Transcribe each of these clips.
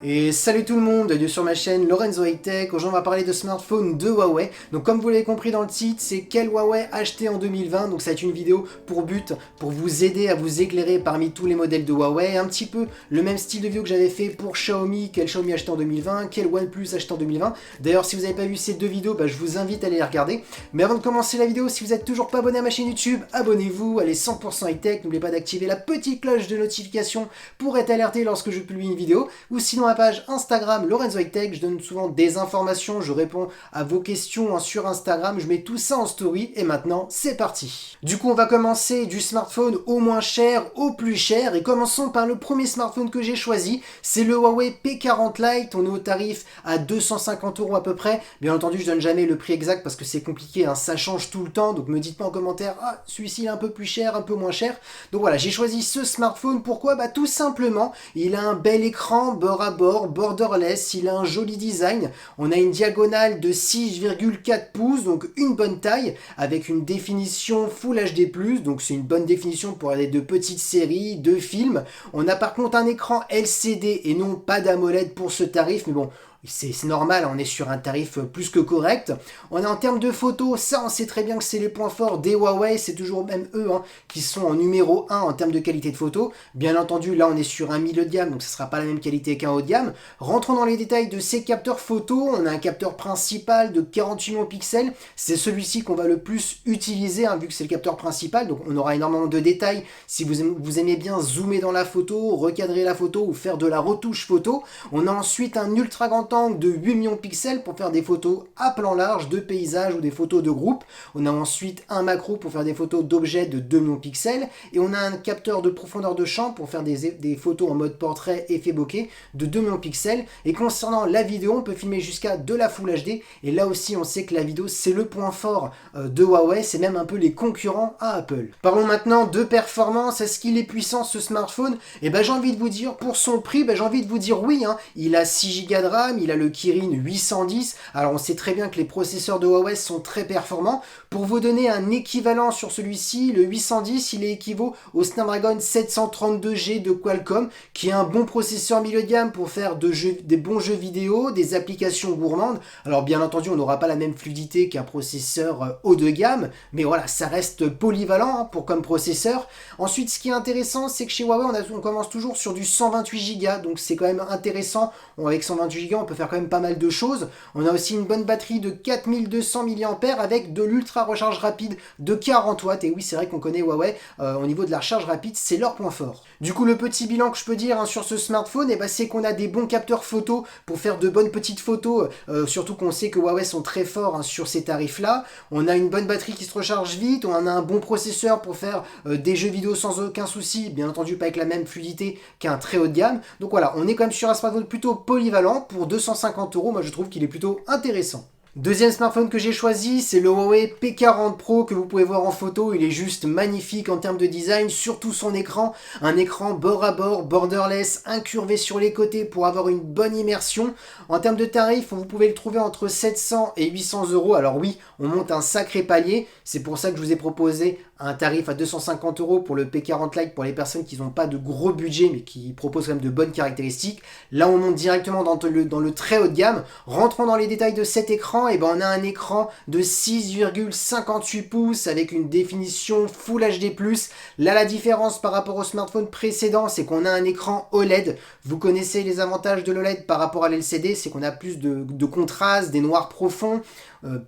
Et salut tout le monde, bienvenue sur ma chaîne Lorenzo High Tech. Aujourd'hui on va parler de smartphone de Huawei. Donc comme vous l'avez compris dans le titre, c'est quel Huawei acheter en 2020. Donc ça va être une vidéo pour vous aider à vous éclairer parmi tous les modèles de Huawei. Un petit peu le même style de vidéo que j'avais fait pour Xiaomi, quel Xiaomi acheter en 2020, quel OnePlus acheter en 2020. D'ailleurs si vous n'avez pas vu ces deux vidéos, je vous invite à aller les regarder. Mais avant de commencer la vidéo, si vous n'êtes toujours pas abonné à ma chaîne YouTube, abonnez-vous, allez 100% High Tech. N'oubliez pas d'activer la petite cloche de notification pour être alerté lorsque je publie une vidéo. Ou sinon ma page Instagram Lorenzo High Tech, je donne souvent des informations, je réponds à vos questions sur Instagram, je mets tout ça en story et maintenant c'est parti. Du coup on va commencer du smartphone au moins cher au plus cher et commençons par le premier smartphone que j'ai choisi, c'est le Huawei P40 Lite, on est au tarif à 250 € à peu près, bien entendu je donne jamais le prix exact parce que c'est compliqué, ça change tout le temps, donc me dites pas en commentaire, ah celui-ci est un peu plus cher, un peu moins cher, donc voilà j'ai choisi ce smartphone, pourquoi? Tout simplement, il a un bel écran bord à bord, borderless, il a un joli design, on a une diagonale de 6,4 pouces, donc une bonne taille, avec une définition Full HD+, donc c'est une bonne définition pour aller de petites séries, de films. On a par contre un écran LCD et non pas d'AMOLED pour ce tarif, mais bon, c'est normal, on est sur un tarif plus que correct. On a en termes de photos, ça on sait très bien que c'est les points forts des Huawei, c'est toujours même eux qui sont en numéro 1 en termes de qualité de photo. Bien entendu, là on est sur un milieu de gamme, donc ce ne sera pas la même qualité qu'un haut de gamme. Rentrons dans les détails de ces capteurs photo, on a un capteur principal de 48 millions de pixels, c'est celui-ci qu'on va le plus utiliser, vu que c'est le capteur principal, donc on aura énormément de détails si vous aimez bien zoomer dans la photo, recadrer la photo ou faire de la retouche photo. On a ensuite un ultra grand angle de 8 millions de pixels pour faire des photos à plan large, de paysages ou des photos de groupe. On a ensuite un macro pour faire des photos d'objets de 2 millions de pixels. Et on a un capteur de profondeur de champ pour faire des photos en mode portrait effet bokeh de 2 millions de pixels. Et concernant la vidéo, on peut filmer jusqu'à de la Full HD. Et là aussi, on sait que la vidéo, c'est le point fort de Huawei. C'est même un peu les concurrents à Apple. Parlons maintenant de performance. Est-ce qu'il est puissant ce smartphone? Et j'ai envie de vous dire, pour son prix, j'ai envie de vous dire oui. Il a 6 Go de RAM, il a le Kirin 810. Alors on sait très bien que les processeurs de Huawei sont très performants. Pour vous donner un équivalent sur celui-ci, le 810, il est équivaut au Snapdragon 732G de Qualcomm, qui est un bon processeur milieu de gamme pour faire des bons jeux vidéo, des applications gourmandes. Alors bien entendu, on n'aura pas la même fluidité qu'un processeur haut de gamme, mais voilà, ça reste polyvalent pour comme processeur. Ensuite, ce qui est intéressant, c'est que chez Huawei, on commence toujours sur du 128 Go, donc c'est quand même intéressant. Avec 128 Go, on peut faire quand même pas mal de choses. On a aussi une bonne batterie de 4200 mAh avec de l'ultra recharge rapide de 40 watts. Et oui, c'est vrai qu'on connaît Huawei au niveau de la recharge rapide, c'est leur point fort. Du coup, le petit bilan que je peux dire sur ce smartphone, c'est qu'on a des bons capteurs photo pour faire de bonnes petites photos, surtout qu'on sait que Huawei sont très forts sur ces tarifs-là. On a une bonne batterie qui se recharge vite, on a un bon processeur pour faire des jeux vidéo sans aucun souci, bien entendu pas avec la même fluidité qu'un très haut de gamme. Donc voilà, on est quand même sur un smartphone plutôt polyvalent pour 250 €. Moi je trouve qu'il est plutôt intéressant. Deuxième smartphone que j'ai choisi, c'est le Huawei P40 Pro que vous pouvez voir en photo. Il est juste magnifique en termes de design, surtout son écran. Un écran bord à bord, borderless, incurvé sur les côtés pour avoir une bonne immersion. En termes de tarifs, vous pouvez le trouver entre 700 et 800 €. Alors oui, on monte un sacré palier. C'est pour ça que je vous ai proposé un tarif à 250 € pour le P40 Lite pour les personnes qui n'ont pas de gros budget mais qui proposent quand même de bonnes caractéristiques. Là, on monte directement dans le très haut de gamme. Rentrons dans les détails de cet écran. On a un écran de 6,58 pouces avec une définition Full HD+. Là, la différence par rapport au smartphone précédent, c'est qu'on a un écran OLED. Vous connaissez les avantages de l'OLED par rapport à l'LCD, c'est qu'on a plus de contraste, des noirs profonds,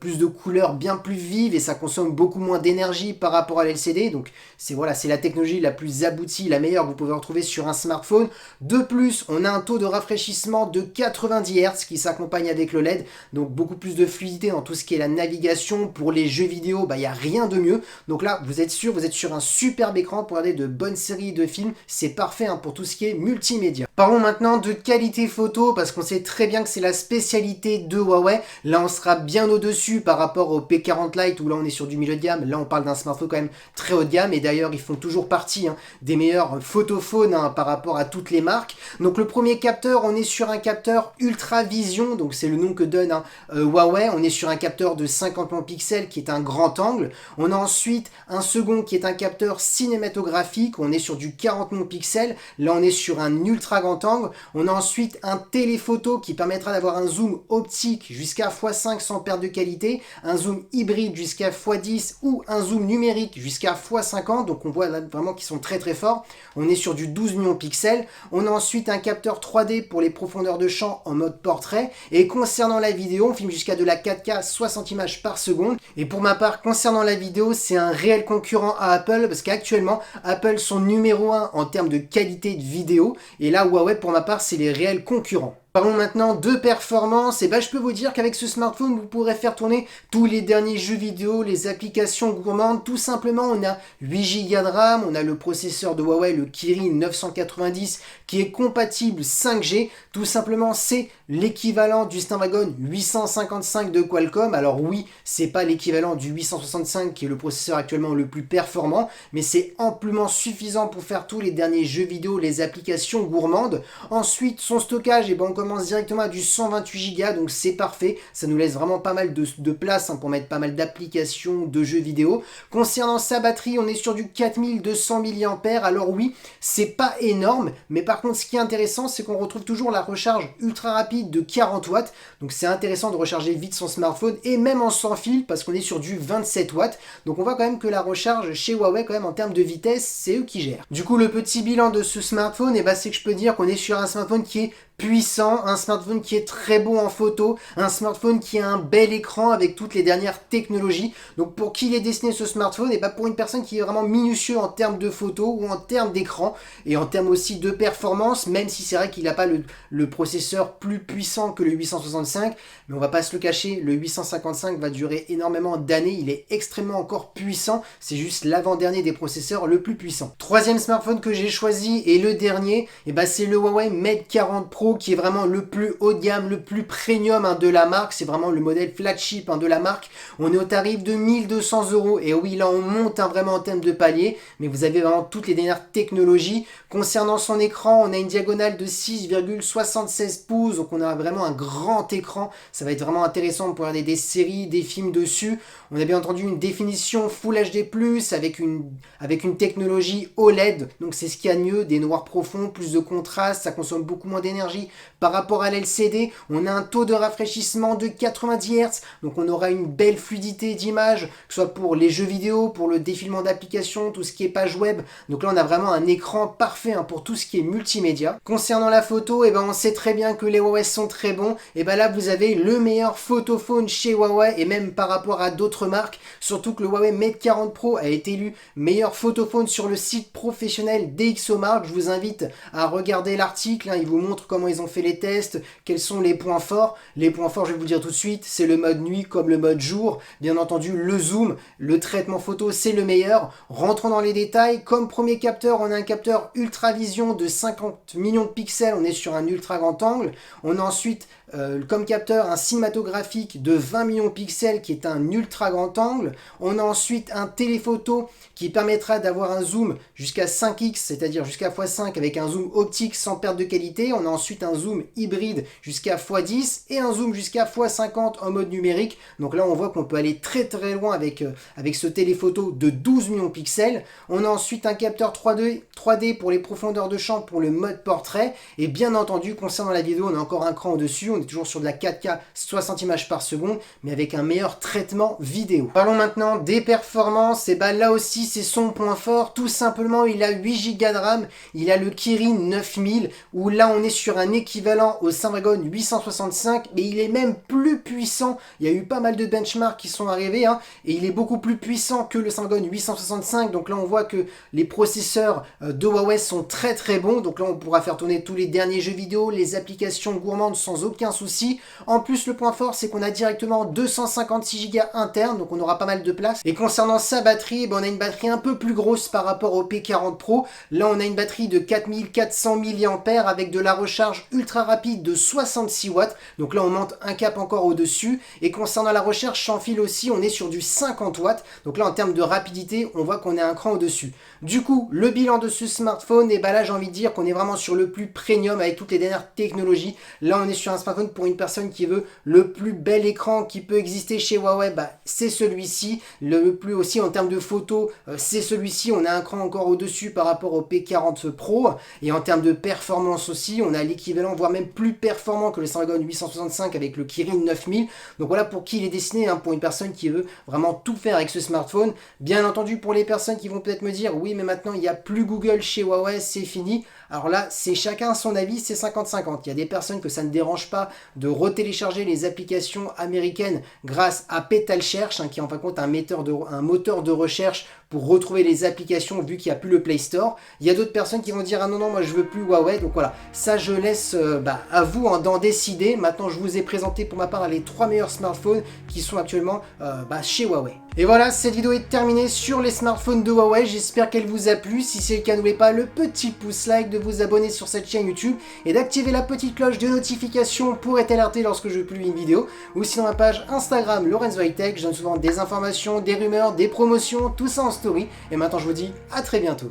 plus de couleurs bien plus vives et ça consomme beaucoup moins d'énergie par rapport à l'LCD. Donc c'est la technologie la plus aboutie, la meilleure que vous pouvez retrouver sur un smartphone. De plus, on a un taux de rafraîchissement de 90 Hz qui s'accompagne avec le LED, donc beaucoup plus de fluidité dans tout ce qui est la navigation. Pour les jeux vidéo, il n'y a rien de mieux. Donc là, vous êtes sur un superbe écran pour regarder de bonnes séries de films. C'est parfait pour tout ce qui est multimédia. Parlons maintenant de qualité photo parce qu'on sait très bien que c'est la spécialité de Huawei. Là, on sera bien au-dessus par rapport au P40 Lite où là, on est sur du milieu de gamme. Là, on parle d'un smartphone quand même très haut de gamme, et d'ailleurs ils font toujours partie des meilleurs photophones par rapport à toutes les marques. Donc le premier capteur, on est sur un capteur Ultra Vision, donc c'est le nom que donne Huawei. On est sur un capteur de 50 millions de pixels qui est un grand angle. On a ensuite un second qui est un capteur cinématographique, on est sur du 40 millions de pixels, là on est sur un ultra grand angle. On a ensuite un téléphoto qui permettra d'avoir un zoom optique jusqu'à x5 sans perte de qualité, un zoom hybride jusqu'à x10 ou un zoom numérique jusqu'à x50, donc on voit là vraiment qu'ils sont très très forts. On est sur du 12 millions de pixels. On a ensuite un capteur 3D pour les profondeurs de champ en mode portrait, et concernant la vidéo, on filme jusqu'à de la 4K 60 images par seconde. Et pour ma part, concernant la vidéo, c'est un réel concurrent à Apple, parce qu'actuellement Apple sont numéro 1 en termes de qualité de vidéo, et là Huawei pour ma part c'est les réels concurrents. Parlons maintenant de performance, et je peux vous dire qu'avec ce smartphone vous pourrez faire tourner tous les derniers jeux vidéo, les applications gourmandes. Tout simplement, on a 8 Go de RAM, on a le processeur de Huawei, le Kirin 990 qui est compatible 5G. Tout simplement, c'est l'équivalent du Snapdragon 855 de Qualcomm. Alors oui, c'est pas l'équivalent du 865 qui est le processeur actuellement le plus performant, mais c'est amplement suffisant pour faire tous les derniers jeux vidéo, les applications gourmandes. Ensuite, son stockage, on commence directement à du 128 Go, donc c'est parfait, ça nous laisse vraiment pas mal de place pour mettre pas mal d'applications, de jeux vidéo. Concernant sa batterie, on est sur du 4200 mAh, alors oui, c'est pas énorme, mais par contre ce qui est intéressant, c'est qu'on retrouve toujours la recharge ultra rapide de 40 watts, donc c'est intéressant de recharger vite son smartphone, et même en sans fil, parce qu'on est sur du 27 watts, donc on voit quand même que la recharge chez Huawei, quand même en termes de vitesse, c'est eux qui gèrent. Du coup, le petit bilan de ce smartphone, c'est que je peux dire qu'on est sur un smartphone qui est puissant, un smartphone qui est très beau en photo, un smartphone qui a un bel écran avec toutes les dernières technologies. Donc pour qui il est destiné ce smartphone? Pour une personne qui est vraiment minutieux en termes de photo ou en termes d'écran et en termes aussi de performance, même si c'est vrai qu'il n'a pas le processeur plus puissant que le 865, mais on va pas se le cacher, le 855 va durer énormément d'années, il est extrêmement encore puissant, c'est juste l'avant-dernier des processeurs le plus puissant. Troisième smartphone que j'ai choisi et le dernier, c'est le Huawei Mate 40 Pro qui est vraiment le plus haut de gamme, le plus premium de la marque, c'est vraiment le modèle flagship de la marque. On est au tarif de 1200 €, et oui là on monte vraiment en termes de palier, mais vous avez vraiment toutes les dernières technologies. Concernant son écran, on a une diagonale de 6,76 pouces, donc on a vraiment un grand écran, ça va être vraiment intéressant pour regarder des séries, des films dessus. On a bien entendu une définition Full HD+, avec une technologie OLED, donc c'est ce qu'il y a de mieux, des noirs profonds, plus de contraste, ça consomme beaucoup moins d'énergie par rapport à l'LCD. On a un taux de rafraîchissement de 90 Hz, donc on aura une belle fluidité d'image, que ce soit pour les jeux vidéo, pour le défilement d'applications, tout ce qui est page web. Donc là on a vraiment un écran parfait pour tout ce qui est multimédia. Concernant la photo, on sait très bien que les Huawei sont très bons, et là vous avez le meilleur photophone chez Huawei, et même par rapport à d'autres marques, surtout que le Huawei Mate 40 Pro a été élu meilleur photophone sur le site professionnel DxOMark. Je vous invite à regarder l'article, il vous montre comment ils ont fait les tests, quels sont les points forts. Les points forts, je vais vous le dire tout de suite, c'est le mode nuit comme le mode jour. Bien entendu, le zoom, le traitement photo, c'est le meilleur. Rentrons dans les détails. Comme premier capteur, on a un capteur Ultra Vision de 50 millions de pixels. On est sur un ultra grand angle. On a ensuite comme capteur un cinématographique de 20 millions de pixels qui est un ultra grand angle. On a ensuite un téléphoto qui permettra d'avoir un zoom jusqu'à 5x, c'est-à-dire jusqu'à x5 avec un zoom optique sans perte de qualité. On a ensuite un zoom hybride jusqu'à x10 et un zoom jusqu'à x50 en mode numérique. Donc là on voit qu'on peut aller très très loin avec ce téléphoto de 12 millions de pixels. On a ensuite un capteur 3D pour les profondeurs de champ pour le mode portrait. Et bien entendu, concernant la vidéo, on a encore un cran au-dessus. On est toujours sur de la 4K 60 images par seconde, mais avec un meilleur traitement vidéo. Parlons maintenant des performances. Et là aussi c'est son point fort. Tout simplement, il a 8 Go de RAM, il a le Kirin 9000, où là on est sur un équivalent au Snapdragon 865, mais il est même plus puissant. Il y a eu pas mal de benchmarks qui sont arrivés, et il est beaucoup plus puissant que le Snapdragon 865. Donc là on voit que les processeurs de Huawei sont très très bons. Donc là on pourra faire tourner tous les derniers jeux vidéo, les applications gourmandes sans aucun souci. En plus, le point fort, c'est qu'on a directement 256 Go interne, donc on aura pas mal de place. Et concernant sa batterie, on a une batterie un peu plus grosse par rapport au P40 Pro. Là on a une batterie de 4400 mAh avec de la recharge charge ultra rapide de 66 watts, donc là on monte un cap encore au-dessus, et concernant la recherche sans fil aussi, on est sur du 50 watts, donc là en termes de rapidité, on voit qu'on est un cran au-dessus. Du coup, le bilan de ce smartphone, et bah là j'ai envie de dire qu'on est vraiment sur le plus premium avec toutes les dernières technologies. Là on est sur un smartphone pour une personne qui veut le plus bel écran qui peut exister chez Huawei, bah c'est celui-ci. Le plus aussi en termes de photos, c'est celui-ci, on a un cran encore au-dessus par rapport au P40 Pro, et en termes de performance aussi, on a l'équivalent, voire même plus performant que le Snapdragon 865 avec le Kirin 9000. Donc voilà pour qui il est destiné, hein, pour une personne qui veut vraiment tout faire avec ce smartphone. Bien entendu, pour les personnes qui vont peut-être me dire, oui mais maintenant il n'y a plus Google chez Huawei, c'est fini. Alors là, c'est chacun son avis, c'est 50-50. Il y a des personnes que ça ne dérange pas de retélécharger les applications américaines grâce à Petal Search, hein, qui est en fin de compte un moteur de recherche pour retrouver les applications vu qu'il n'y a plus le Play Store. Il y a d'autres personnes qui vont dire ah non moi je veux plus Huawei. Donc voilà, ça je laisse à vous d'en décider. Maintenant je vous ai présenté pour ma part les 3 meilleurs smartphones qui sont actuellement chez Huawei. Et voilà, cette vidéo est terminée sur les smartphones de Huawei. J'espère qu'elle vous a plu. Si c'est le cas, n'oubliez pas le petit pouce like, de vous abonner sur cette chaîne YouTube et d'activer la petite cloche de notification pour être alerté lorsque je publie une vidéo. Ou sinon ma page Instagram Lorenzo High Tech, je donne souvent des informations, des rumeurs, des promotions, tout ça en story. Et maintenant je vous dis à très bientôt.